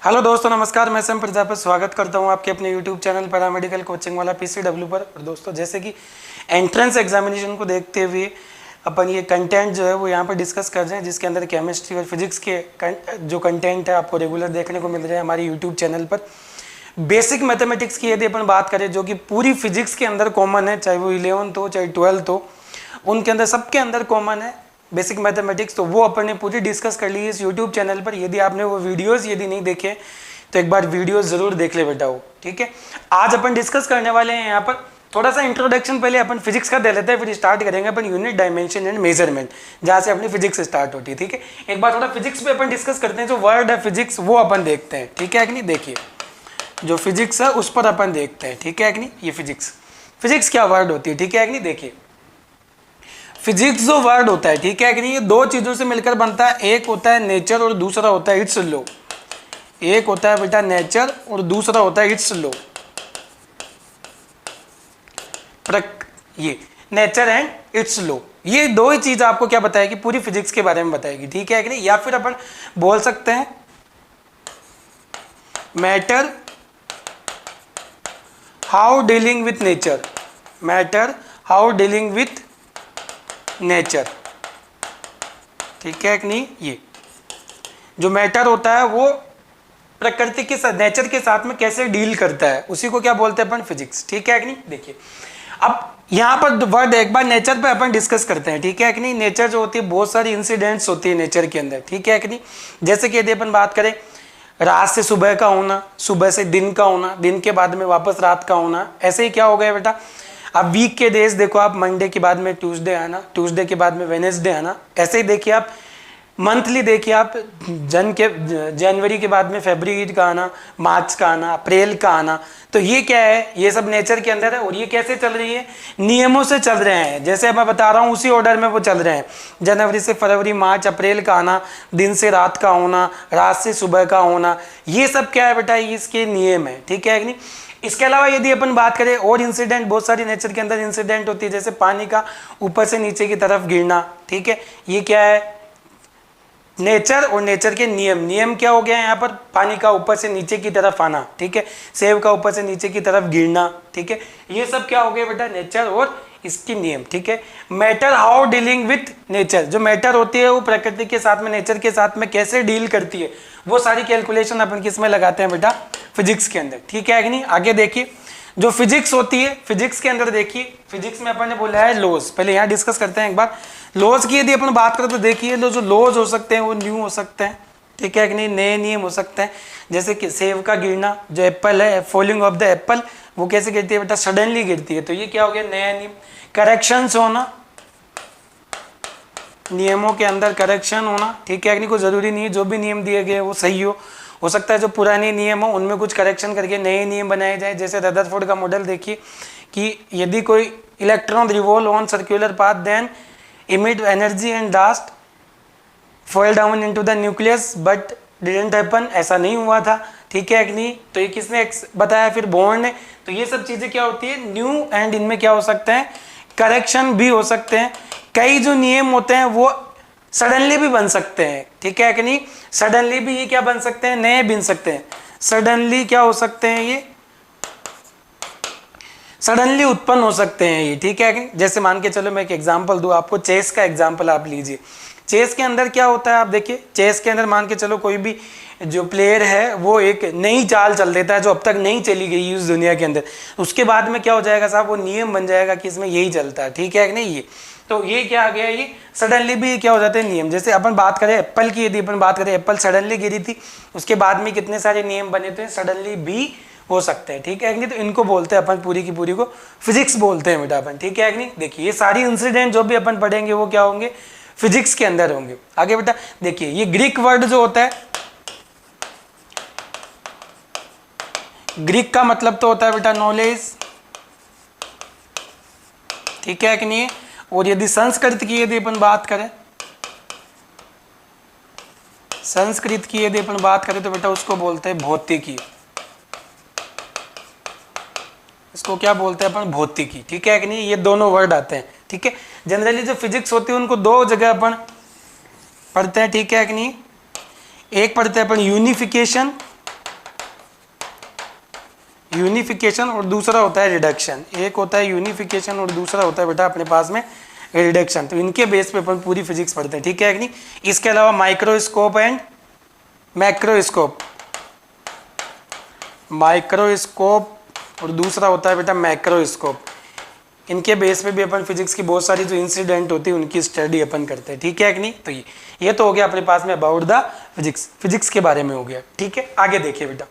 Hello दोस्तों, नमस्कार। मैं सैम प्रजापति स्वागत करता हूं आपके अपने यूट्यूब चैनल पैरामेडिकल कोचिंग वाला PCW पर। और दोस्तों, जैसे कि एंट्रेंस एग्जामिनेशन को देखते हुए अपन ये कंटेंट जो है वो यहाँ पर डिस्कस कर रहे हैं, जिसके अंदर केमिस्ट्री और फिजिक्स के जो कंटेंट है आपको रेगुलर देखने को मिल रहे हैं हमारे यूट्यूब चैनल पर। बेसिक मैथमेटिक्स की यदि अपन बात करें, जो कि पूरी फिजिक्स के अंदर कॉमन है, चाहे वो 11th हो चाहे 12th हो, उनके अंदर सबके अंदर कॉमन है बेसिक मैथमेटिक्स। तो वो अपन ने पूरी डिस्कस कर ली है इस यूट्यूब चैनल पर। यदि आपने वो वीडियोस यदि नहीं देखे तो एक बार वीडियोस जरूर देख ले बेटा वो, ठीक है। आज अपन डिस्कस करने वाले हैं यहाँ पर थोड़ा सा इंट्रोडक्शन पहले अपन फिजिक्स का दे लेते हैं, फिर स्टार्ट करेंगे अपन यूनिट, डायमेंशन एंड मेजरमेंट, जहाँ से अपनी फिजिक्स स्टार्ट होती है, ठीक है। एक बार थोड़ा फिजिक्स पे अपन डिस्कस करते हैं, जो वर्ड है फिजिक्स वो अपन देखते हैं, ठीक है कि नहीं। देखिए, जो फिजिक्स है उस पर अपन देखते हैं, ठीक है कि नहीं। ये फिजिक्स क्या वर्ड होती है, ठीक है कि नहीं। देखिए, फिजिक्स जो वर्ड होता है, ठीक है कि नहीं, ये दो चीजों से मिलकर बनता है। एक होता है नेचर और दूसरा होता है इट्स लॉ। एक होता है बेटा नेचर और दूसरा होता है इट्स लॉ। ये नेचर एंड इट्स लॉ, ये दो ही चीज आपको क्या बताएगी, पूरी फिजिक्स के बारे में बताएगी, ठीक है कि नहीं। या फिर अपन बोल सकते हैं matter how dealing with nature, matter how dealing with nature, ठीक है कि नहीं। ये जो मैटर होता है वो प्रकृति के साथ, नेचर के साथ में कैसे डील करता है, उसी को क्या बोलते हैं अपन, फिजिक्स, ठीक है कि नहीं। देखिए, अब यहाँ पर वर्ड एक बार नेचर पे अपन डिस्कस करते हैं, ठीक है कि नहीं। नेचर जो होती है, बहुत सारी इंसिडेंट्स होती है नेचर के अंदर, ठीक है कि नहीं। जैसे कि यदि अपन बात करें रात से सुबह का होना, सुबह से दिन का होना, दिन के बाद में वापस रात का होना, ऐसे ही क्या हो गया बेटा। अब वीक के डेज देखो आप, मंडे के बाद में ट्यूसडे आना, ट्यूसडे के बाद में वेडनेसडे आना। ऐसे ही देखिए आप मंथली, देखिए आप जनवरी के बाद में फरवरी का आना, मार्च का आना, अप्रैल का आना। तो ये क्या है, ये सब नेचर के अंदर है। और ये कैसे चल रही है, नियमों से चल रहे हैं। जैसे मैं बता रहा हूँ उसी ऑर्डर में वो चल रहे हैं। जनवरी से फरवरी, मार्च, अप्रैल का आना, दिन से रात का होना, रात से सुबह का होना, ये सब क्या है बेटा, इसके नियम है, ठीक है कि नहीं। इसके अलावा यदि अपन बात करें और इंसिडेंट, बहुत सारी नेचर के अंदर इंसिडेंट होती है, जैसे पानी का ऊपर से नीचे की तरफ गिरना, ठीक है। ये क्या है, नेचर और नेचर के नियम। नियम क्या हो गया यहाँ पर, पानी का ऊपर से नीचे की तरफ आना, ठीक है। सेब का ऊपर से नीचे की तरफ गिरना, ठीक है। ये सब क्या हो गया बेटा, नेचर और इसकी नियम, ठीक है। Matter how dealing with nature, जो मैटर होती है वो प्रकृति के साथ में, नेचर के साथ में कैसे डील करती है, वो सारी कैलकुलेशन अपन किस में लगाते हैं बेटा, फिजिक्स के अंदर, ठीक है कि नहीं। आगे देखिए, जो फिजिक्स होती है, फिजिक्स के अंदर देखिए, फिजिक्स में अपन ने बोला है लॉज। पहले यहाँ डिस्कस करते हैं एक बार लॉज की। यदि अपन बात करें तो देखिए, जो लॉज हो सकते हैं वो न्यू हो सकते हैं, ठीक है कि नहीं, नए नियम हो सकते हैं। जैसे कि सेब का गिरना, जो एप्पल है, फॉलिंग ऑफ द एप्पल, वो कैसे गिरती है बेटा, सडनली गिरती है। तो ये क्या हो गया, नया नियम। करेक्शंस होना, नियमों के अंदर करेक्शन होना, ठीक है कि नहीं। कोई जरूरी नहीं है जो भी नियम दिए गए वो सही हो सकता है जो पुराने नियम हो उनमें कुछ करेक्शन करके नए नियम बनाए जाए। जैसे रदरफोर्ड का मॉडल देखिए कि यदि कोई electron revolve on circular path then emit energy and dust fall down into the nucleus but didn't happen, ऐसा नहीं हुआ था, ठीक है कि नहीं। तो ये किसने बताया, फिर बोर्न ने। तो ये सब चीजें क्या होती है, न्यू, एंड इनमें क्या हो सकते हैं, करेक्शन भी हो सकते हैं। कई जो नियम होते हैं वो सडनली भी बन सकते हैं, ठीक है कि नहीं। सडनली भी ये क्या बन सकते हैं, नए बन सकते हैं। सडनली क्या हो सकते हैं, ये सडनली उत्पन्न हो सकते हैं ये, ठीक है कि। जैसे मान के चलो मैं एक एग्जांपल दूं आपको, चेस का एग्जांपल आप लीजिए। चेस के अंदर क्या होता है, आप देखिए, चेस के अंदर मान के चलो कोई भी जो प्लेयर है वो एक नई चाल चल देता है जो अब तक नहीं चली गई उस दुनिया के अंदर। उसके बाद में क्या हो जाएगा साहब, वो नियम बन जाएगा कि इसमें यही चलता है, ठीक है कि नहीं। ये तो ये क्या आ गया, ये सडनली भी क्या हो जाते हैं नियम। जैसे अपन बात करें एप्पल की, यदि अपन बात करें एप्पल सडनली गिरी थी, उसके बाद में कितने सारे नियम बने थे, सडनली भी हो सकते हैं, ठीक है कि नहीं। तो इनको बोलते हैं अपन, पूरी की पूरी को फिजिक्स बोलते हैं बेटा अपन, ठीक है कि नहीं। देखिए, ये सारी इंसिडेंट जो भी अपन पढ़ेंगे वो क्या होंगे, फिजिक्स के अंदर होंगे। आगे बेटा देखिए, ये ग्रीक वर्ड जो होता है, ग्रीक का मतलब तो होता है बेटा नॉलेज, ठीक है कि नहीं। और यदि संस्कृत की यदि अपन बात करें, संस्कृत की यदि अपन बात करें तो बेटा उसको बोलते हैं भौतिकी। इसको क्या बोलते हैं अपन, भौतिकी, ठीक है कि नहीं। ये दोनों वर्ड आते हैं, ठीक है। जनरली जो फिजिक्स होती है उनको दो जगह अपन पढ़ते हैं, ठीक है कि नहीं। एक पढ़ते हैं अपन यूनिफिकेशन यूनिफिकेशन और दूसरा होता है रिडक्शन। एक होता है यूनिफिकेशन और दूसरा होता है बेटा अपने पास में रिडक्शन। तो इनके बेस पे अपन पूरी फिजिक्स पढ़ते हैं, ठीक है कि नहीं। इसके अलावा माइक्रोस्कोप एंड मैक्रोस्कोप, माइक्रोस्कोप और दूसरा होता है बेटा मैक्रोस्कोप। इनके बेस पे भी अपन फिजिक्स की बहुत सारी जो इंसिडेंट होती है उनकी स्टडी अपन करते हैं, ठीक है कि नहीं। तो ये तो हो गया अपने पास में अबाउट द फिजिक्स, फिजिक्स के बारे में हो गया, ठीक है। आगे देखिए बेटा,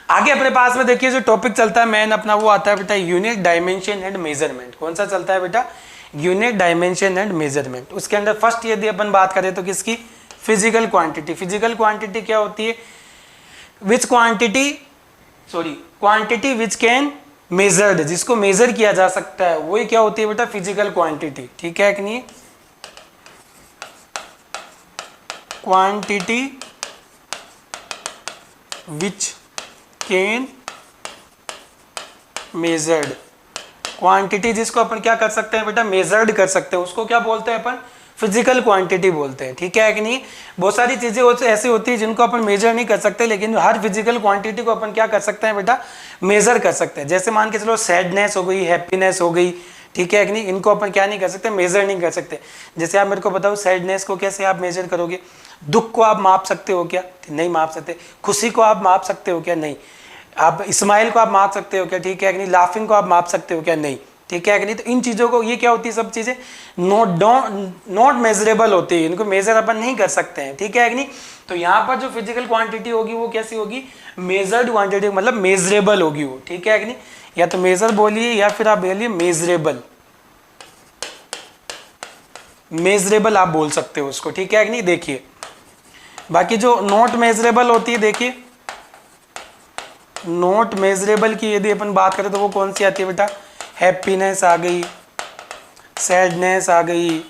आगे अपने पास में देखिए जो टॉपिक चलता है मेन अपना, वो आता है बेटा यूनिट डायमेंशन एंड मेजरमेंट। कौन सा चलता है बेटा? Unit dimension and measurement. उसके अंदर फर्स्ट यदि अपन बात करें तो किसकी? Physical quantity. फिजिकल क्वांटिटी क्या होती है? विच quantity, sorry quantity which can measured, जिसको मेजर किया जा सकता है वही क्या होती है बेटा? फिजिकल क्वांटिटी, ठीक है कि नहीं। Quantity which can measured, quantity जिसको अपन क्या कर सकते हैं बेटा? मेजर्ड कर सकते हैं, उसको क्या बोलते हैं अपन? फिजिकल क्वांटिटी बोलते हैं, ठीक है कि नहीं। बहुत सारी चीजें ऐसी होती है जिनको अपन मेजर नहीं कर सकते, लेकिन हर फिजिकल क्वांटिटी को अपन क्या कर सकते हैं बेटा? मेजर कर सकते हैं। जैसे मान के चलो सैडनेस हो गई, हैप्पीनेस हो गई, ठीक है कि नहीं। इनको अपन क्या नहीं कर सकते? मेजर नहीं कर सकते। जैसे आप मेरे को बताओ सैडनेस को कैसे आप मेजर करोगे? दुख को आप माप सकते हो क्या? नहीं माप सकते। खुशी को आप माप सकते हो क्या? नहीं। आप स्माइल को आप माप सकते हो क्या? ठीक है कि नहीं। लाफिंग को आप माप सकते हो क्या? नहीं, ठीक है कि नहीं। तो इन चीज़ों को, ये क्या होती है? सब चीज़ें नॉट मेजरेबल होती है, इनको मेजर अपन नहीं कर सकते हैं, ठीक है कि नहीं। तो यहाँ पर जो फिजिकल क्वांटिटी होगी वो कैसी होगी? मेजर्ड क्वांटिटी, मतलब मेजरेबल होगी वो, ठीक है कि नहीं। या तो मेजर बोलिए या फिर आप बोलिए मेजरेबल, मेजरेबल आप बोल सकते हो उसको, ठीक है कि नहीं। देखिए बाकी जो नॉट मेजरेबल होती है, देखिए नॉट मेजरेबल की यदि अपन बात करें तो वो कौन सी आती है बेटा? हैप्पीनेस आ गई, सैडनेस आ गई,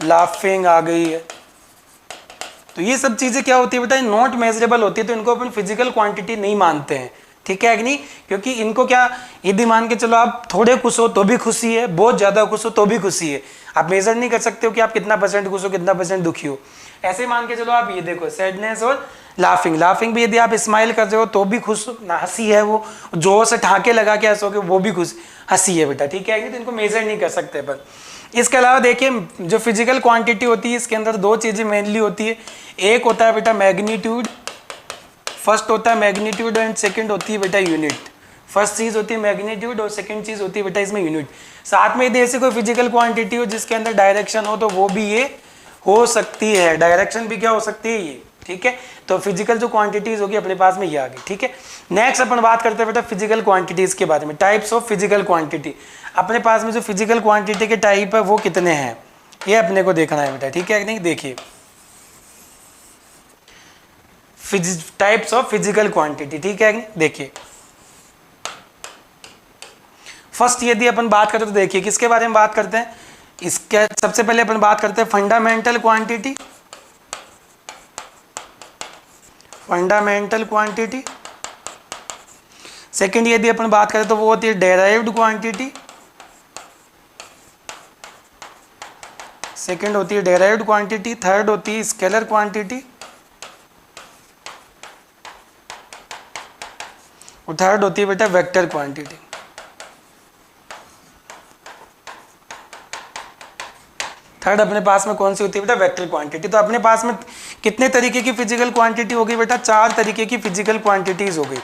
लाफिंग आ गई है। तो ये सब चीजें क्या होती है बेटा? नॉट मेजरेबल होती है, तो इनको अपन फिजिकल क्वांटिटी नहीं मानते हैं, ठीक है कि नहीं। क्योंकि इनको क्या, यदि मान के चलो आप थोड़े खुश हो तो भी खुशी है, बहुत ज्यादा खुश हो तो भी खुशी है। आप मेजर नहीं कर सकते हो कि आप कितना परसेंट खुश हो, कितना परसेंट दुखी हो। ऐसे मान के चलो आप ये देखो सैडनेस और लाफिंग, लाफिंग भी यदि आप स्माइल कर रहे हो तो भी खुश ना, हंसी है वो, जोर से ठहाके लगा के हंसोगे वो भी खुश, हंसी है बेटा, ठीक है। तो इनको मेजर नहीं कर सकते। पर इसके अलावा देखिए जो फिजिकल क्वांटिटी होती है इसके अंदर दो चीजें मेनली होती है। एक होता है बेटा मैग्नीट्यूड, फर्स्ट होता है मैग्नीट्यूड एंड सेकंड होती है बेटा यूनिट। फर्स्ट चीज होती है मैग्नीट्यूड और सेकंड चीज होती है बेटा इसमें यूनिट। साथ में यदि ऐसी कोई फिजिकल क्वांटिटी हो जिसके अंदर डायरेक्शन हो तो वो भी ये हो सकती है, डायरेक्शन भी क्या हो सकती है ये, ठीक है। तो फिजिकल जो क्वांटिटीज होगी अपने पास में ये आ गई, ठीक है। नेक्स्ट अपन बात करते हैं बेटा फिजिकल क्वांटिटीज के बारे में, टाइप्स ऑफ फिजिकल क्वांटिटी। अपने पास में जो फिजिकल क्वांटिटी के टाइप है वो कितने हैं ये अपने को देखना है बेटा, ठीक है कि नहीं। देखिए टाइप्स ऑफ फिजिकल क्वांटिटी, ठीक है कि नहीं। देखिए फर्स्ट यदि अपन बात करें तो देखिए किसके बारे में बात करते हैं, इसके सबसे पहले अपन बात करते हैं fundamental quantity, fundamental quantity. Second यदि अपन बात करें तो वो होती है डेराइव्ड क्वांटिटी, सेकंड होती है डेराइव्ड क्वांटिटी। थर्ड होती है स्केलर क्वांटिटी और थर्ड होती है बेटा वेक्टर क्वांटिटी। थर्ड अपने पास में कौन सी होती है बेटा, वेक्टर क्वांटिटी। तो अपने पास में कितने तरीके की फिजिकल क्वांटिटी होगी बेटा, चार तरीके की फिजिकल क्वांटिटीज हो गई,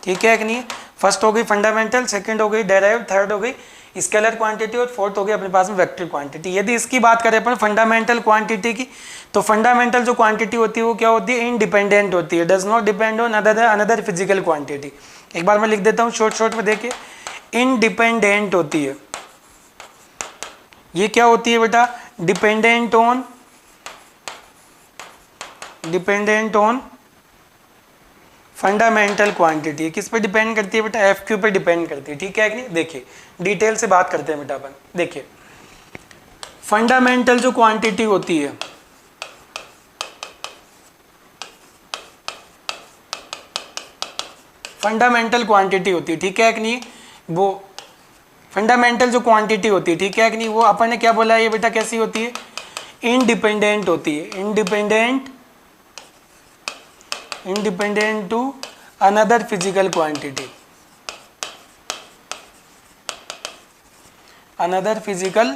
ठीक है कि नहीं। फर्स्ट हो गई फंडामेंटल, सेकंड हो गई डेराइव्ड, थर्ड हो गई स्केलर क्वांटिटी और फोर्थ हो गई अपने पास में वेक्टर क्वांटिटी। यदि इसकी बात करें अपन फंडामेंटल क्वांटिटी की, तो फंडामेंटल जो क्वांटिटी होती है वो क्या होती है, इनडिपेंडेंट होती है, does not depend on another physical quantity. एक बार मैं लिख देता हूँ शॉर्ट में, देखिए इनडिपेंडेंट होती है, ये क्या होती है बेटा, डिपेंडेंट ऑन फंडामेंटल क्वांटिटी। किस पे डिपेंड करती है बेटा, एफ क्यू पे डिपेंड करती है, ठीक है कि नहीं। देखिए डिटेल से बात करते हैं बेटा अपन। देखिए फंडामेंटल जो क्वांटिटी होती है, फंडामेंटल क्वांटिटी होती है, ठीक है कि नहीं। वो फंडामेंटल जो क्वांटिटी होती है, ठीक है कि नहीं, वो अपन ने क्या बोला है ये बेटा, कैसी होती है, इनडिपेंडेंट होती है, independent to another physical quantity, another physical,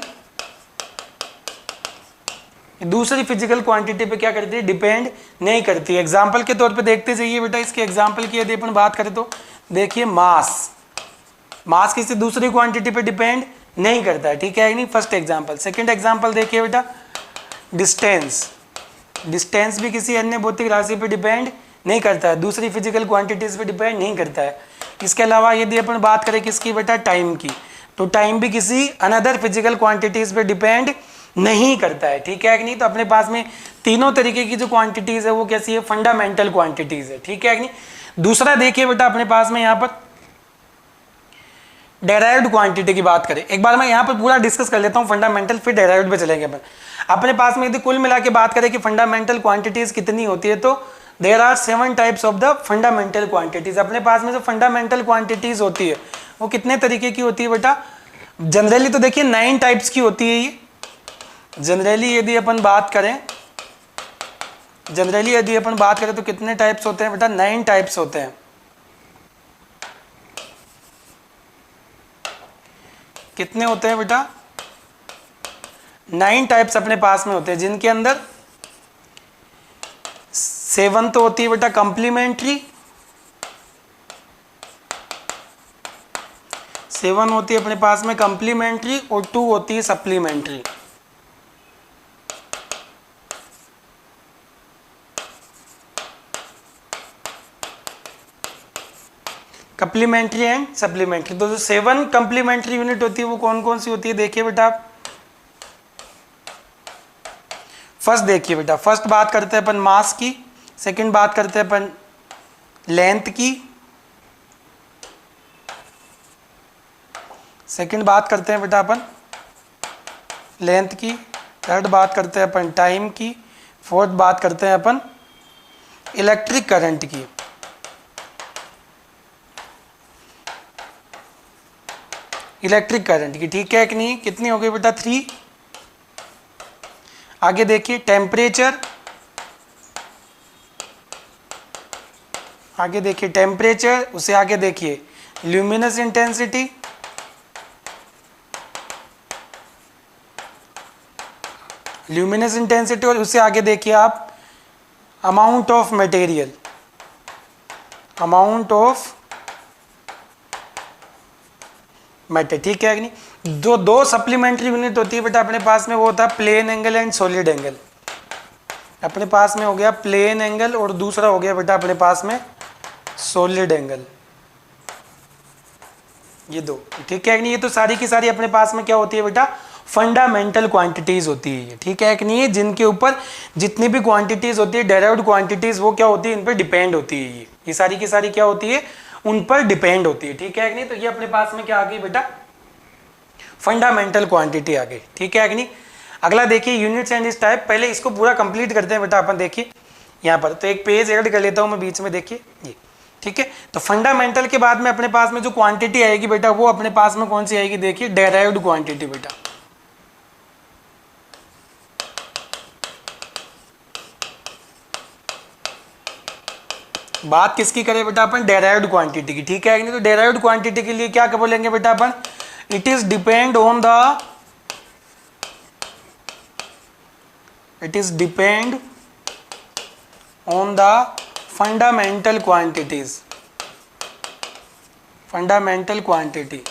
दूसरी फिजिकल क्वांटिटी पे क्या करती है, डिपेंड नहीं करती है। एग्जाम्पल के तौर पे देखते जाइए बेटा, इसके एग्जाम्पल की यदि अपन बात करें तो देखिए मास, मास किसी दूसरी क्वांटिटी पे डिपेंड नहीं करता है, ठीक है नहीं, फर्स्ट एग्जाम्पल। सेकंड एग्जाम्पल देखिए बेटा, डिस्टेंस, डिस्टेंस भी किसी अन्य भौतिक राशि पे डिपेंड नहीं करता है, दूसरी फिजिकल क्वांटिटीज पे डिपेंड नहीं करता है। इसके अलावा यदि अपन बात करें किसकी बेटा, टाइम की, तो टाइम भी किसी अनदर फिजिकल क्वांटिटीज पे डिपेंड नहीं करता है, ठीक है कि नहीं। तो अपने पास में तीनों तरीके की जो क्वांटिटीज है वो कैसी है, फंडामेंटल क्वांटिटीज है, ठीक है कि नहीं। दूसरा देखिए बेटा अपने पास में यहाँ पर डेराइव्ड क्वांटिटी की बात करें, एक बार मैं यहाँ पर पूरा डिस्कस कर लेता हूँ फंडामेंटल, फिर डेराइव्ड पे चलेंगे अपन। अपने पास में यदि कुल मिला के बात करें कि फंडामेंटल क्वांटिटीज कितनी होती है, तो there are 7 types of the fundamental quantities. अपने पास में जो फंडामेंटल क्वांटिटीज होती है वो कितने तरीके की होती है बेटा, जनरली तो देखिए 9 टाइप्स की होती है ये। जनरली यदि अपन बात करें, जनरली यदि अपन बात करें तो कितने टाइप्स होते हैं बेटा, 9 टाइप्स होते हैं। कितने होते हैं बेटा, 9 टाइप्स अपने पास में होते हैं, जिनके अंदर 7 तो होती है बेटा कंप्लीमेंट्री, 7 होती है अपने पास में कंप्लीमेंट्री, और 2 होती है सप्लीमेंट्री। कंप्लीमेंट्री एंड सप्लीमेंट्री, तो जो 7 कंप्लीमेंट्री यूनिट होती है वो कौन कौन सी होती है, देखिए बेटा आप। फर्स्ट देखिए बेटा, फर्स्ट बात करते हैं अपन मास की, सेकंड बात करते हैं अपन लेंथ की, सेकंड बात करते हैं बेटा अपन लेंथ की, थर्ड बात करते हैं अपन टाइम की, फोर्थ बात करते हैं अपन इलेक्ट्रिक करंट की। इलेक्ट्रिक करंट की, ठीक है कि नहीं, कितनी हो गई बेटा, 3। आगे देखिए टेम्परेचर, आगे देखिए टेम्परेचर, उसे आगे देखिए ल्यूमिनस इंटेंसिटी, ल्यूमिनस इंटेंसिटी, और उससे आगे देखिए आप amount of material, amount of matter, ठीक है कि नहीं। जो 2 सप्लीमेंट्री यूनिट होती है बेटा अपने पास में, वो होता है plane angle and solid angle. अपने पास में हो गया प्लेन एंगल और दूसरा हो गया बेटा अपने पास में सॉलिड एंगल, ये 2, ठीक है कि नहीं। ये तो सारी की सारी अपने पास में क्या होती है बेटा, फंडामेंटल क्वांटिटीज होती है, ठीक है कि नहीं, जिनके ऊपर जितनी भी क्वांटिटीज होती है, डेराइव्ड क्वांटिटीज, वो क्या होती है, इन पर डिपेंड होती है। ये सारी की सारी क्या होती है, उन पर डिपेंड होती है, ठीक है कि नहीं। तो ये अपने पास में क्या आ गई बेटा, फंडामेंटल क्वांटिटी आ गई, ठीक है कि नहीं। अगला देखिए यूनिट्स एंड इस टाइप, पहले इसको पूरा कंप्लीट करते हैं बेटा अपन। देखिए यहाँ पर तो एक पेज ऐड कर लेता हूँ मैं बीच में, देखिए ये, ठीक है। तो फंडामेंटल के बाद में अपने पास में जो क्वांटिटी आएगी बेटा, वो अपने पास में कौन सी आएगी, देखिए डेराइव्ड क्वांटिटी बेटा। बात किसकी करें बेटा अपन, डेराइव्ड क्वांटिटी की, ठीक है कि नहीं। तो डेराइव्ड क्वांटिटी के लिए क्या बोलेंगे बेटा अपन, it is depend on the, it is depend on the fundamental quantities, fundamental quantity,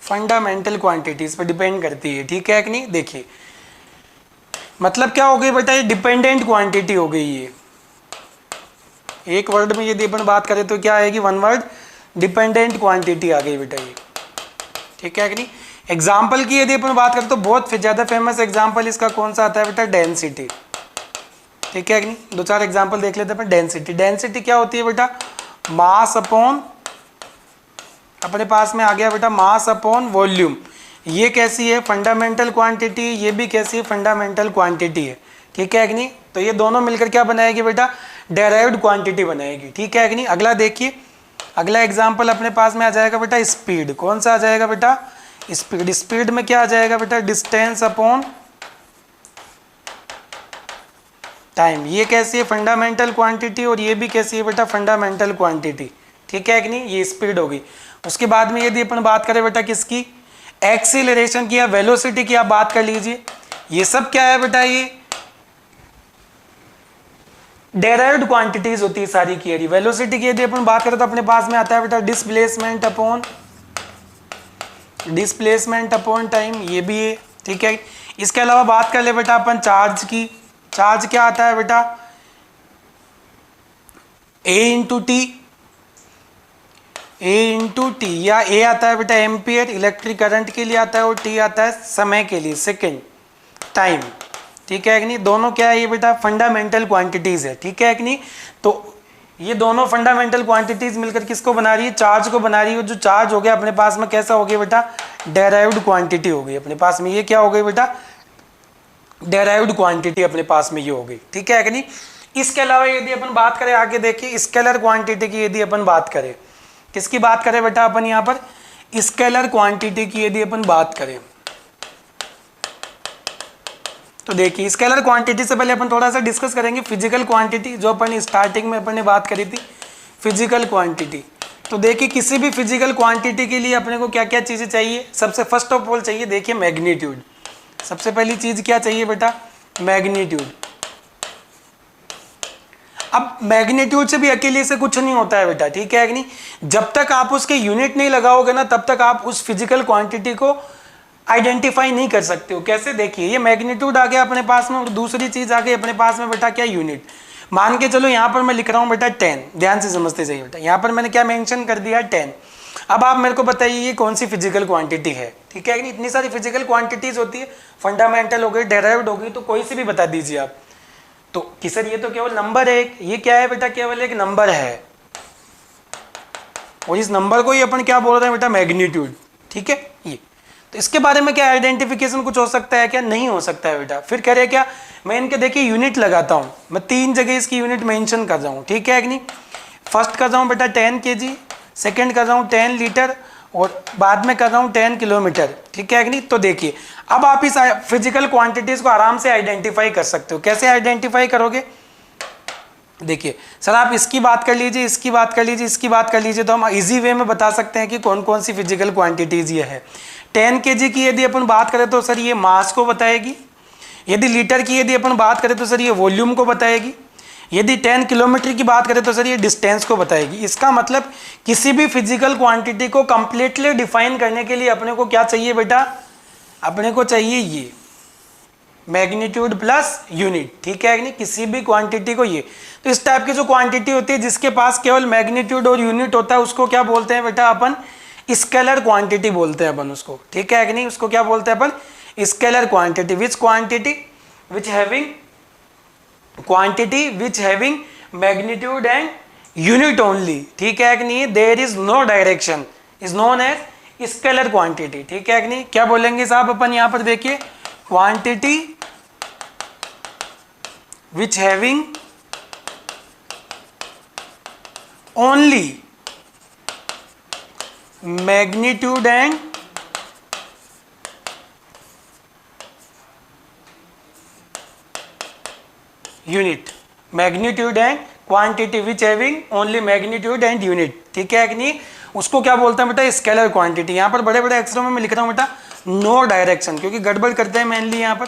fundamental quantities पर डिपेंड करती है, ठीक है कि नहीं। देखिए मतलब क्या हो गई बेटा, ये डिपेंडेंट क्वांटिटी हो गई। ये एक वर्ड में यदि अपन बात करें तो क्या आएगी, 1 वर्ड, डिपेंडेंट क्वांटिटी आ गई बेटा ये, ठीक है कि नहीं। एग्जाम्पल की यदि अपन बात करें तो बहुत ज्यादा फेमस एग्जाम्पल इसका कौन सा आता है बेटा, डेंसिटी, ठीक है कि नहीं। 2-4 एग्जाम्पल देख लेते हैं अपन। डेंसिटी, डेंसिटी क्या होती है बेटा, मास अपॉन, अपने पास में आ गया बेटा मास अपॉन वॉल्यूम। ये कैसी है, फंडामेंटल क्वांटिटी, ये भी कैसी है, फंडामेंटल क्वांटिटी है, ठीक है कि नहीं। तो ये दोनों मिलकर क्या बनाएगी बेटा, डेराइव्ड क्वांटिटी बनाएगी, ठीक है कि नहीं। अगला देखिए, अगला एग्जांपल अपने पास में आ जाएगा बेटा स्पीड। कौन सा आ जाएगा बेटा, स्पीड। स्पीड में क्या आ जाएगा बेटा, डिस्टेंस अपॉन टाइम। ये कैसी है? फंडामेंटल क्वांटिटी, और ये भी कैसी है बेटा? Fundamental quantity. ठीक है कि नहीं? ये स्पीड होगी। उसके बाद में यदि अपन बात करें बेटा किसकी? एक्सीलरेशन की या वेलोसिटी की आप बात कर लीजिए। ये सब क्या है बेटा? ये डेराइव्ड क्वांटिटीज होती है सारी की। यदि वेलोसिटी की यदि अपन बात करें तो अपने पास में आता है बेटा डिस्प्लेसमेंट अपॉन टाइम, ये भी है। ठीक है। इसके अलावा बात कर ले बेटा अपन चार्ज की। चार्ज क्या आता है बेटा? ए इंटू टी, या ए आता है बेटा एम्पियर इलेक्ट्रिक करंट के लिए आता है, और टी आता है समय के लिए, सेकेंड, टाइम। ठीक है कि नहीं? दोनों क्या है ये बेटा? फंडामेंटल क्वांटिटीज है। ठीक है कि नहीं? तो ये दोनों फंडामेंटल क्वांटिटीज मिलकर किसको बना रही है? चार्ज को बना रही है। जो चार्ज हो गया अपने पास में कैसा हो गया बेटा? डेराइव्ड क्वांटिटी हो गई अपने पास में। ये क्या हो गई बेटा? डेराइव्ड क्वांटिटी अपने पास में ये हो गई। ठीक है कि नहीं? इसके अलावा यदि अपन बात करें, आगे देखिए स्केलर क्वांटिटी की यदि अपन बात करें, किसकी बात करें बेटा अपन यहाँ पर? स्केलर क्वांटिटी की यदि अपन बात करें तो देखिए स्केलर क्वांटिटी से पहले अपन थोड़ा सा डिस्कस करेंगे फिजिकल क्वांटिटी, जो अपन स्टार्टिंग में अपन ने बात करी थी, फिजिकल क्वांटिटी। तो देखिए किसी भी फिजिकल क्वांटिटी के लिए अपने को क्या क्या चीज़ें चाहिए? सबसे फर्स्ट ऑफ ऑल चाहिए देखिए मैग्नीट्यूड। सबसे पहली चीज़ क्या चाहिए बेटा? मैग्नीट्यूड। अब मैग्नीट्यूड से भी अकेले से कुछ नहीं होता है बेटा। ठीक है कि नहीं? जब तक आप उसके यूनिट नहीं लगाओगे ना, तब तक आप उस फिजिकल क्वांटिटी को आइडेंटिफाई नहीं कर सकते हो। कैसे? देखिए ये मैग्नीट्यूड आ गया अपने पास में, और दूसरी चीज आ गई अपने पास में बेटा क्या? यूनिट। मान के चलो यहाँ पर मैं लिख रहा हूँ बेटा 10, ध्यान से समझते जाइए बेटा। यहाँ पर मैंने क्या मेंशन कर दिया? 10। अब आप मेरे को बताइए ये कौन सी फिजिकल क्वांटिटी है? ठीक है कि नहीं? इतनी सारी फिजिकल क्वांटिटीज होती है, फंडामेंटल हो गई, डेराइव्ड हो गई, तो कोई सी भी बता दीजिए आप। तो कि सर ये तो केवल नंबर है। ये क्या है बेटा? केवल एक नंबर है, और इस नंबर को ही अपन क्या बोल रहे हैं बेटा? मैग्नीट्यूड। ठीक है। ये तो इसके बारे में क्या आइडेंटिफिकेशन कुछ हो सकता है क्या? नहीं हो सकता है बेटा। फिर कह रहे क्या? मैं इनके देखिए यूनिट लगाता हूँ, मैं 3 जगह इसकी यूनिट मेंशन कर रहा हूँ। ठीक है कि नहीं? फर्स्ट कर रहा हूँ बेटा 10 kg, सेकंड कर रहा हूँ 10 लीटर, और बाद में कर रहा हूँ 10 किलोमीटर। ठीक है कि नहीं? तो देखिए अब आप इस फिजिकल क्वांटिटीज को आराम से आइडेंटिफाई कर सकते हो। कैसे आइडेंटिफाई करोगे? देखिए सर आप इसकी बात कर लीजिए, इसकी बात कर लीजिए, इसकी बात कर लीजिए, तो हम इजी वे में बता सकते हैं कि कौन कौन सी फिजिकल क्वांटिटीज ये है। 10 kg की यदि अपन बात करें तो सर ये मास को बताएगी। यदि लीटर की यदि अपन बात करें तो सर ये वॉल्यूम को बताएगी। यदि 10 किलोमीटर की बात करें तो सर ये डिस्टेंस को बताएगी। इसका मतलब किसी भी फिजिकल क्वांटिटी को कंप्लीटली डिफाइन करने के लिए अपने को क्या चाहिए बेटा? अपने को चाहिए ये मैग्नीट्यूड प्लस यूनिट। ठीक है कि नहीं? किसी भी क्वांटिटी को ये, तो इस टाइप की जो क्वांटिटी होती है जिसके पास केवल मैग्नीट्यूड और यूनिट होता है उसको क्या बोलते हैं बेटा? अपन स्केलर क्वांटिटी बोलते हैं अपन उसको। ठीक है कि नहीं? उसको क्या बोलते हैं अपन? Scalar quantity. Which quantity? Which having magnitude and unit only. ठीक है कि नहीं? There is no direction is known as scalar quantity. ठीक है कि नहीं? क्या बोलेंगे साहब अपन यहाँ पर? देखिए quantity which having only magnitude and unit. Magnitude and quantity which having only magnitude and unit. ठीक है कि नहीं? उसको क्या बोलते हैं बेटा? Scalar quantity. यहाँ पर बड़े बड़े अक्षरों में मैं लिख रहा हूँ बेटा नो डायरेक्शन, क्योंकि गड़बड़ करते हैं मेनली यहाँ पर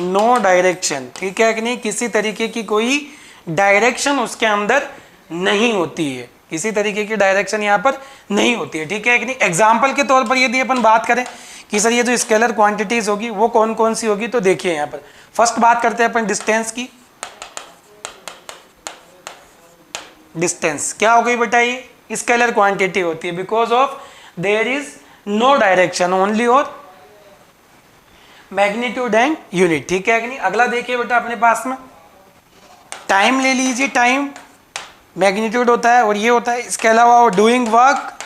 नो डायरेक्शन। ठीक है कि नहीं? किसी तरीके की कोई डायरेक्शन उसके अंदर नहीं होती है, किसी तरीके की डायरेक्शन यहाँ पर नहीं होती है। ठीक है कि नहीं? एग्जाम्पल के तौर पर यदि अपन बात करें कि सर ये जो स्केलर क्वांटिटीज होगी वो कौन कौन सी होगी, तो देखिए यहाँ पर फर्स्ट बात करते हैं अपन डिस्टेंस की। डिस्टेंस क्या हो गई बेटा? ये स्केलर क्वांटिटी होती है because of there is no direction only और मैग्नीट्यूड एंड यूनिट। ठीक है कि नहीं? अगला देखिए बेटा अपने पास में टाइम ले लीजिए। टाइम मैग्नीट्यूड होता है और ये होता है। इसके अलावा डूइंग वर्क,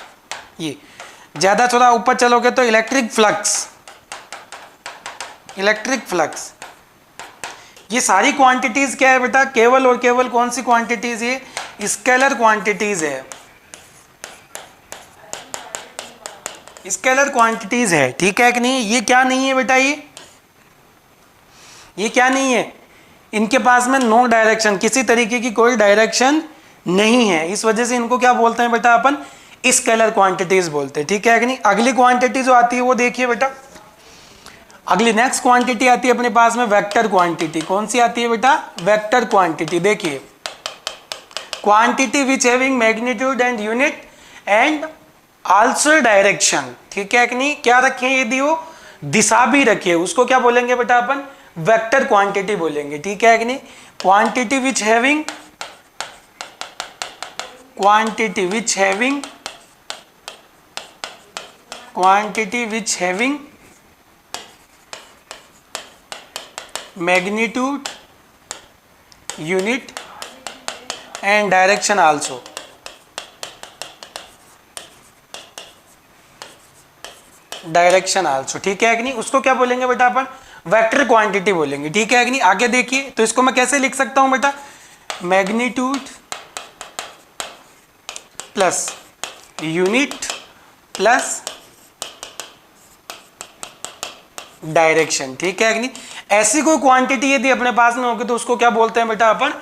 ये ज़्यादा थोड़ा ऊपर चलोगे तो इलेक्ट्रिक फ्लक्स। ये सारी क्वांटिटीज क्या है बेटा? केवल और केवल कौन सी क्वांटिटीज? ये स्केलर क्वांटिटीज है, स्केलर क्वांटिटीज है। ठीक है कि नहीं? ये क्या नहीं है बेटा? ये क्या नहीं है? इनके पास में नो डायरेक्शन, किसी तरीके की कोई डायरेक्शन नहीं है, इस वजह से इनको क्या बोलते हैं बेटा अपन, स्केलर क्वांटिटीज बोलते हैं, ठीक है कि नहीं। अगली क्वांटिटी जो आती है वो देखिए बेटा, अगली नेक्स्ट क्वांटिटी आती है अपने पास में वेक्टर क्वांटिटी। कौन सी आती है बेटा, वेक्टर क्वांटिटी। देखिए, quantity which having magnitude and unit and also direction, ठीक है कि नहीं। क्या रखे यदि वो दिशा भी रखे, उसको क्या बोलेंगे बेटा अपन, वेक्टर क्वांटिटी बोलेंगे, ठीक है कि नहीं। Quantity which having, quantity which having, quantity which having magnitude, unit and direction also, direction also, ठीक है कि नहीं। उसको क्या बोलेंगे बेटा अपन, वेक्टर क्वांटिटी बोलेंगे, ठीक है कि नहीं। आगे देखिए, तो इसको मैं कैसे लिख सकता हूं बेटा, magnitude plus unit plus direction, ठीक है कि नहीं। ऐसी कोई क्वांटिटी यदि अपने पास में होगी तो उसको क्या बोलते हैं बेटा अपन,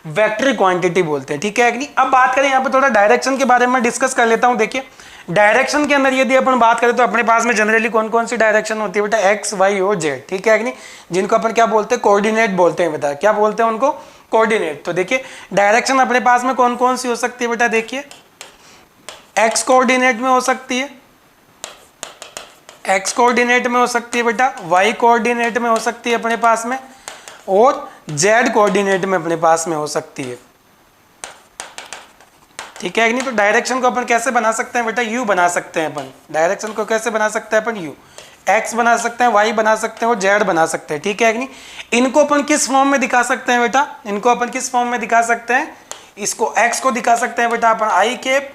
वेक्टर क्वांटिटी बोलते हैं, ठीक है कि नहीं। अब बात करें यहाँ पे थोड़ा डायरेक्शन के बारे में डिस्कस कर लेता हूं। देखिए, डायरेक्शन के अंदर यदि अपन बात करें तो अपने पास में जनरली कौन कौन सी डायरेक्शन होती है बेटा, एक्स, वाई और जेड, ठीक है कि नहीं, जिनको अपन क्या बोलते हैं, कोऑर्डिनेट बोलते हैं बेटा। क्या बोलते हैं उनको, कोऑर्डिनेट। तो देखिए, डायरेक्शन अपने पास में कौन कौन सी हो सकती है बेटा, देखिए, एक्स कोऑर्डिनेट में हो सकती है, एक्स कोऑर्डिनेट में हो सकती है बेटा, वाई कोऑर्डिनेट में हो सकती है अपने पास में, और जेड कोऑर्डिनेट में अपने पास में हो सकती है, ठीक है कि नहीं। तो डायरेक्शन को अपन कैसे बना सकते हैं बेटा, यू बना सकते हैं अपन। डायरेक्शन को कैसे बना सकते हैं अपन, यू, एक्स बना सकते हैं, वाई बना सकते हैं और जेड बना सकते हैं, ठीक है कि नहीं। इनको अपन किस फॉर्म में दिखा सकते हैं बेटा, इनको अपन किस फॉर्म में दिखा सकते हैं, इसको एक्स को दिखा सकते हैं बेटा अपन आई कैप,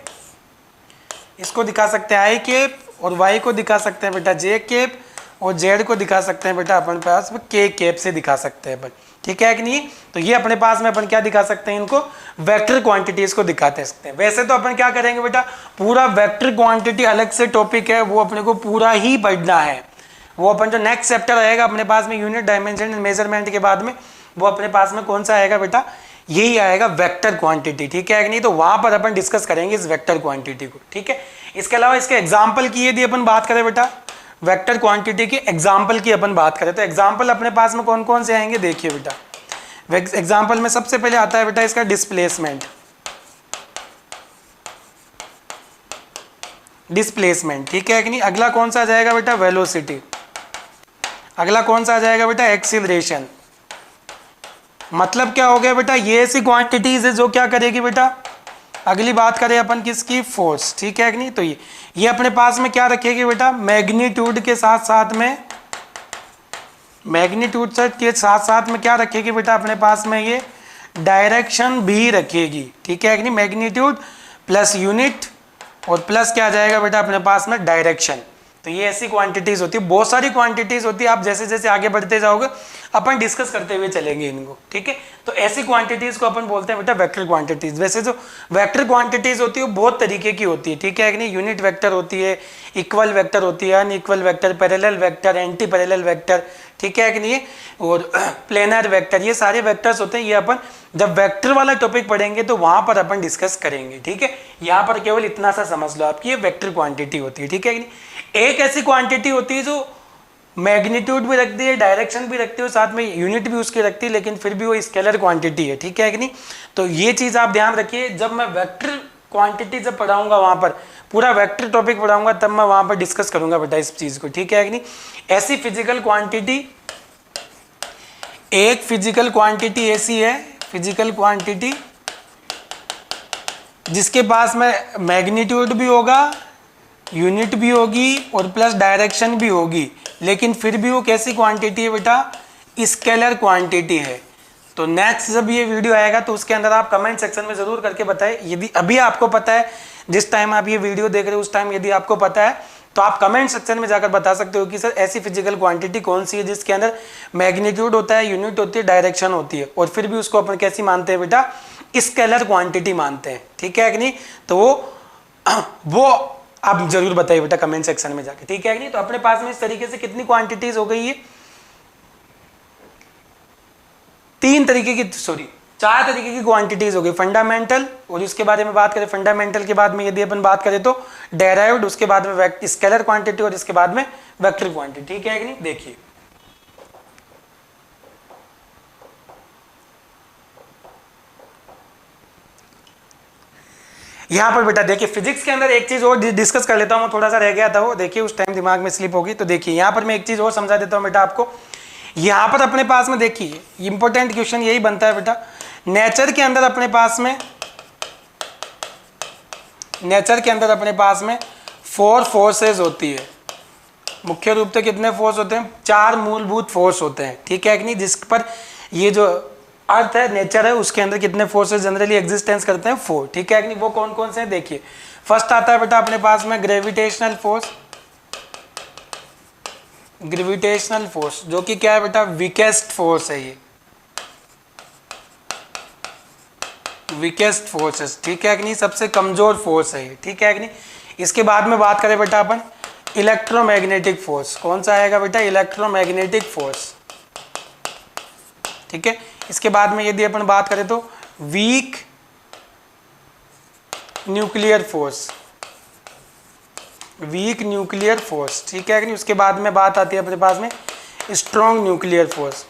इसको दिखा सकते हैं आई कैप, और वाई को दिखा सकते हैं बेटा जे कैप, और जेड को दिखा सकते हैं बेटा अपन पास में के कैप से दिखा सकते हैं अपन, ठीक है कि नहीं। तो ये अपने पास में अपन क्या दिखा सकते हैं, इनको वेक्टर क्वांटिटीज को दिखाते सकते हैं। वैसे तो अपन क्या करेंगे बेटा, पूरा वेक्टर क्वांटिटी अलग से टॉपिक है, वो अपने को पूरा ही पढ़ना है। वो अपन जो नेक्स्ट चैप्टर आएगा अपने पास में यूनिट, डायमेंशन एंड मेजरमेंट के बाद में, वो अपने पास में कौन सा आएगा बेटा, यही आएगा वेक्टर क्वांटिटी, ठीक है कि नहीं। तो वहां पर अपन डिस्कस करेंगे इस वेक्टर क्वांटिटी को, ठीक है। इसके अलावा इसके एग्जाम्पल की यदि अपन बात करें बेटा, वेक्टर क्वांटिटी के एग्जाम्पल की अपन बात करें तो एग्जाम्पल अपने पास में कौन कौन से आएंगे, देखिए बेटा। एग्जाम्पल में सबसे पहले आता है बेटा इसका डिस्प्लेसमेंट, डिस्प्लेसमेंट, ठीक है कि नहीं। अगला कौन सा आ जाएगा बेटा, वेलोसिटी। अगला कौन सा आ जाएगा बेटा, एक्सीलरेशन। मतलब क्या हो गया बेटा, ये ऐसी क्वांटिटीज है जो क्या करेगी बेटा, अगली बात करें अपन किसकी, फोर्स, ठीक है कि नहीं। तो ये अपने पास में क्या रखेगी बेटा, मैग्नीट्यूड के साथ साथ में, मैग्नीट्यूड के साथ साथ में क्या रखेगी बेटा अपने पास में, ये डायरेक्शन भी रखेगी, ठीक है कि नहीं। मैग्नीट्यूड प्लस यूनिट और प्लस क्या आ जाएगा बेटा अपने पास में, डायरेक्शन। तो ये ऐसी क्वांटिटीज होती है, बहुत सारी क्वांटिटीज होती है। आप जैसे जैसे आगे बढ़ते जाओगे अपन डिस्कस करते हुए चलेंगे इनको, ठीक है। तो ऐसी क्वांटिटीज को अपन बोलते हैं बेटा वेक्टर क्वांटिटीज। वैसे जो वेक्टर क्वांटिटीज होती है वो बहुत तरीके की होती है, ठीक है कि नहीं। यूनिट वेक्टर होती है, इक्वल वेक्टर होती है, unequal vector, parallel vector, anti parallel vector, ठीक है कि नहीं, और प्लेनर वेक्टर, ये सारे वेक्टर्स होते हैं। ये अपन जब वेक्टर वाला टॉपिक पढ़ेंगे तो वहां पर अपन डिस्कस करेंगे, ठीक है। यहाँ पर केवल इतना सा समझ लो आपकी ये वेक्टर क्वांटिटी होती है, ठीक है कि नहीं। एक ऐसी क्वांटिटी होती है जो मैग्नीट्यूड भी रखती है, डायरेक्शन भी रखती है, साथ में यूनिट भी उसकी रखती है, लेकिन फिर भी वो स्केलर क्वांटिटी है, ठीक है कि नहीं। तो ये चीज़ आप ध्यान रखिए, जब मैं वेक्टर क्वांटिटी जब पढ़ाऊंगा वहाँ पर पूरा वेक्टर टॉपिक पढ़ाऊंगा तब मैं वहाँ पर डिस्कस करूंगा बेटा इस चीज़ को, ठीक है कि नहीं। ऐसी फिजिकल क्वांटिटी, एक फिजिकल क्वांटिटी ऐसी है, फिजिकल क्वांटिटी जिसके पास में मैग्नीट्यूड भी होगा, यूनिट भी होगी और प्लस डायरेक्शन भी होगी, लेकिन फिर भी वो कैसी क्वांटिटी है बेटा, स्केलर क्वांटिटी है। तो नेक्स्ट जब ये वीडियो आएगा तो उसके अंदर आप कमेंट सेक्शन में ज़रूर करके बताएं। यदि अभी आपको पता है, जिस टाइम आप ये वीडियो देख रहे हो उस टाइम यदि आपको पता है तो आप कमेंट सेक्शन में जाकर बता सकते हो कि सर ऐसी फिजिकल क्वांटिटी कौन सी है जिसके अंदर मैग्नीट्यूड होता है, यूनिट होती है, डायरेक्शन होती है, और फिर भी उसको अपन कैसी मानते हैं बेटा, स्केलर क्वांटिटी मानते हैं, ठीक है कि नहीं। तो वो आप जरूर बताइए बेटा कमेंट सेक्शन में जाके, ठीक है कि नहीं। तो अपने पास में इस तरीके से कितनी क्वांटिटीज हो गई है, चार तरीके की क्वांटिटीज हो गई। फंडामेंटल, और इसके बारे में बात करें, फंडामेंटल के बाद में यदि अपन बात करें तो डेराइव्ड, उसके बाद में स्केलर क्वांटिटी, और इसके बाद में वेक्टर क्वांटिटी। ठीक है कि नहीं? देखिए यहां पर बेटा देखिए, फिजिक्स के अंदर एक चीज और डिस्कस कर लेता हूं, थोड़ा सा रह गया था वो, देखिए उस टाइम दिमाग में स्लिप होगी। तो देखिए यहां पर मैं एक चीज और समझा देता हूं बेटा आपको। यहां पर अपने पास में देखिए इंपॉर्टेंट क्वेश्चन यही बनता है बेटा, नेचर के अंदर अपने पास में 4 फोर्सेस होती है। मुख्य रूप से कितने फोर्स होते हैं? 4 मूलभूत फोर्स होते हैं। ठीक है कि नहीं? जिस पर ये जो अर्थ है, नेचर है, उसके अंदर कितने फोर्सेस जनरली एग्जिस्टेंस करते हैं? 4। ठीक है कि नहीं? वो कौन कौन से हैं देखिए। फर्स्ट आता है बेटा अपने पास में ग्रेविटेशनल फोर्स, जो कि क्या है बेटा? वीकेस्ट फोर्स है, ये वीकेस्ट फोर्सेस। ठीक है कि नहीं? सबसे कमजोर फोर्स है ये। ठीक है कि नहीं? इसके बाद में बात करें बेटा अपन इलेक्ट्रोमैग्नेटिक फोर्स, कौन सा आएगा बेटा? Electromagnetic force. ठीक है, इसके बाद में यदि अपन बात करें तो वीक न्यूक्लियर फोर्स, ठीक है कि नहीं? उसके बाद में बात आती है अपने पास में स्ट्रॉन्ग न्यूक्लियर फोर्स।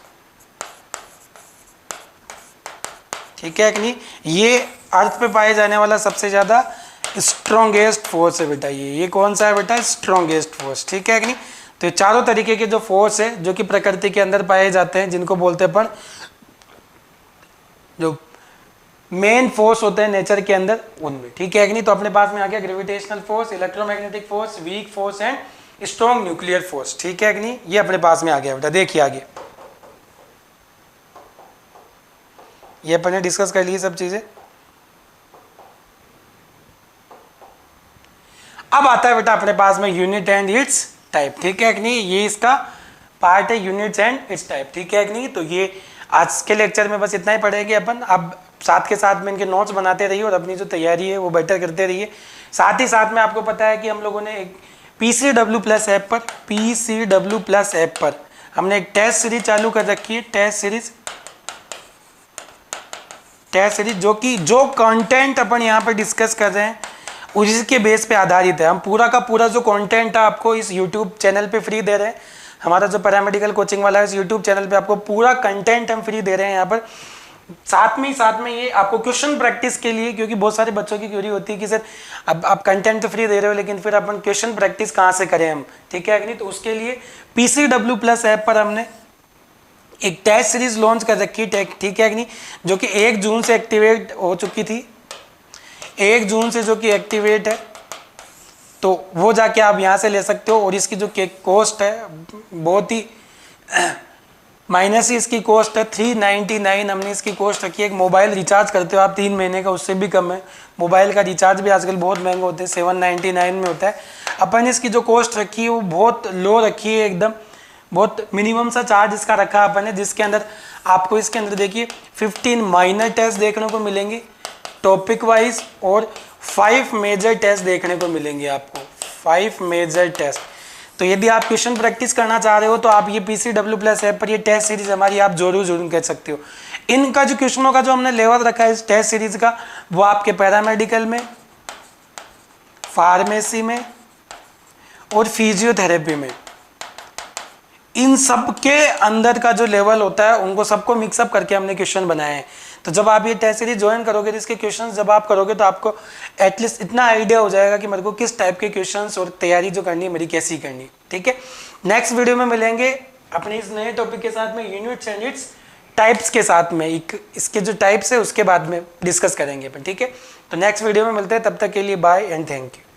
ठीक है कि नहीं? ये अर्थ पे पाए जाने वाला सबसे ज्यादा स्ट्रॉन्गेस्ट फोर्स है बेटा, ये कौन सा है बेटा? Strongest force. ठीक है कि नहीं? तो ये चारों तरीके के जो फोर्स है जो कि प्रकृति के अंदर पाए जाते हैं, जिनको बोलते हैं अपन जो मेन फोर्स होते हैं नेचर के अंदर, उनमें। ठीक है कि नहीं? तो अपने पास में आ गया gravitational force, electromagnetic force, weak force and strong nuclear force. ठीक है कि नहीं? ये अपने पास में आ गया बेटा। देखिए आगे ये अपन ने डिस्कस कर ली सब चीजें। अब आता है बेटा अपने पास में यूनिट एंड इट्स टाइप। ठीक है कि नहीं? ये इसका पार्ट है, यूनिट्स एंड इट्स टाइप। ठीक है कि नहीं? तो ये आज के लेक्चर में बस इतना ही पढ़ेंगे अपन। अब साथ के साथ में इनके नोट्स बनाते रहिए और अपनी जो तैयारी है वो बेटर करते रहिए। साथ ही साथ में आपको पता है कि हम लोगों ने एक PCW+ ऐप पर हमने एक टेस्ट सीरीज चालू कर रखी है। टेस्ट सीरीज जो कंटेंट अपन यहाँ पर डिस्कस कर रहे हैं उसके बेस पे आधारित है। हम पूरा का पूरा जो कंटेंट है आपको इस यूट्यूब चैनल पे फ्री दे रहे हैं। हमारा जो पैरामेडिकल कोचिंग वाला है इस यूट्यूब चैनल पे आपको पूरा कंटेंट हम फ्री दे रहे हैं यहाँ पर। साथ में ये आपको क्वेश्चन प्रैक्टिस के लिए, क्योंकि बहुत सारे बच्चों की क्वेरी होती है कि सर अब आप कंटेंट तो फ्री दे रहे हो लेकिन फिर अपन क्वेश्चन प्रैक्टिस कहाँ से करें हम? ठीक है कि नहीं? तो उसके लिए PCW+ ऐप पर हमने एक टेस्ट सीरीज लॉन्च कर रखी है। ठीक है कि नहीं? जो कि 1 जून से एक्टिवेट हो चुकी थी, 1 जून से जो कि एक्टिवेट है, तो वो जाके आप यहाँ से ले सकते हो। और इसकी जो कॉस्ट है बहुत ही माइनस ही इसकी कॉस्ट है, 399 हमने इसकी कॉस्ट रखी है। एक मोबाइल रिचार्ज करते हो आप 3 महीने का, उससे भी कम है। मोबाइल का रिचार्ज भी आजकल बहुत महंगे होते हैं, 799 में होता है। अपन इसकी जो कॉस्ट रखी है वो बहुत लो रखी है, एकदम बहुत मिनिमम सा चार्ज इसका रखा अपन ने, जिसके अंदर आपको इसके अंदर देखिए 15 माइनर टेस्ट देखने को मिलेंगे टॉपिक वाइज, और 5 मेजर टेस्ट देखने को मिलेंगे आपको, 5 मेजर टेस्ट। तो यदि आप क्वेश्चन प्रैक्टिस करना चाह रहे हो तो आप ये PCW+ ऐप पर ये टेस्ट सीरीज हमारी आप जरूर कर सकते हो। इनका जो क्वेश्चनों का जो हमने लेवल रखा है इस टेस्ट सीरीज का, वो आपके पैरामेडिकल में, फार्मेसी में और फिजियोथेरेपी में, इन सब के अंदर का जो लेवल होता है उनको सबको मिक्सअप करके हमने क्वेश्चन बनाए हैं। तो जब आप ये टेस्ट सीरीज ज्वाइन करोगे तो इसके क्वेश्चंस जब आप करोगे तो आपको एटलीस्ट इतना आइडिया हो जाएगा कि मेरे को किस टाइप के क्वेश्चंस और तैयारी जो करनी है मेरी कैसी करनी है। ठीक है, नेक्स्ट वीडियो में मिलेंगे अपने इस नए टॉपिक के साथ में, यूनिट्स एंड इट्स टाइप्स के साथ में। इसके जो टाइप्स है उसके बाद में डिस्कस करेंगे अपन। ठीक है, तो नेक्स्ट वीडियो में मिलते हैं, तब तक के लिए बाय एंड थैंक यू।